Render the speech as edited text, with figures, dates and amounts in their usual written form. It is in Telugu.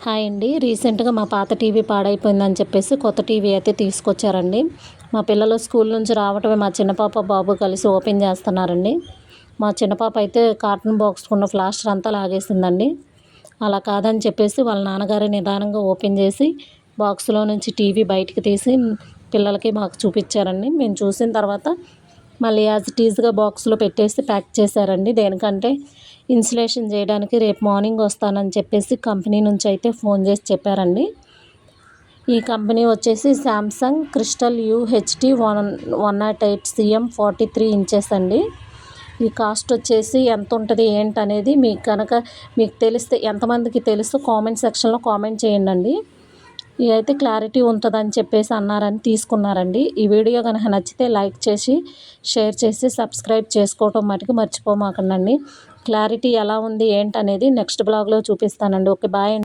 హాయ్ అండి. రీసెంట్‌గా మా పాత టీవీ పాడైపోయిందని చెప్పేసి కొత్త టీవీ అయితే తీసుకొచ్చారండి. మా పిల్లలు స్కూల్ నుంచి రావటమే మా చిన్న పాప, బాబు కలిసి ఓపెన్ చేస్తున్నారండి. మా చిన్న పాప అయితే కార్టూన్ బాక్స్‌కున్న ప్లాస్టర్ అంతా లాగేసిందండి. అలా కాదని చెప్పేసి వాళ్ళ నాన్నగారే నిదానంగా ఓపెన్ చేసి బాక్స్‌లో నుంచి టీవీ బయటికి తీసి పిల్లలకి, మాకు చూపించారండి. మేము చూసిన తర్వాత మళ్ళీ యాజ్ ఇట్ ఈజ్‌గా బాక్స్‌లో పెట్టేసి ప్యాక్ చేశారండి. దేనికంటే ఇన్సులేషన్ చేయడానికి రేపు మార్నింగ్ వస్తానని చెప్పేసి కంపెనీ నుంచి అయితే ఫోన్ చేసి చెప్పారండి. ఈ కంపెనీ వచ్చేసి Samsung crystal UHD 108 CM 43 inches అండి. ఈ కాస్ట్ వచ్చేసి ఎంత ఉంటుంది ఏంటనేది మీకు తెలిస్తే, ఎంతమందికి తెలుసో కామెంట్ సెక్షన్‌లో కామెంట్ చేయండి. ఇదైతే క్లారిటీ ఉంటుందని చెప్పేసి అన్నారని తీసుకున్నారండి. ఈ వీడియో కనుక నచ్చితే లైక్ చేసి, షేర్ చేసి, సబ్స్క్రైబ్ చేసుకోవటం మటుకు మర్చిపోమాకండి. క్లారిటీ ఎలా ఉంది ఏంటనేది నెక్స్ట్ బ్లాగ్లో చూపిస్తానండి. Okay, bye.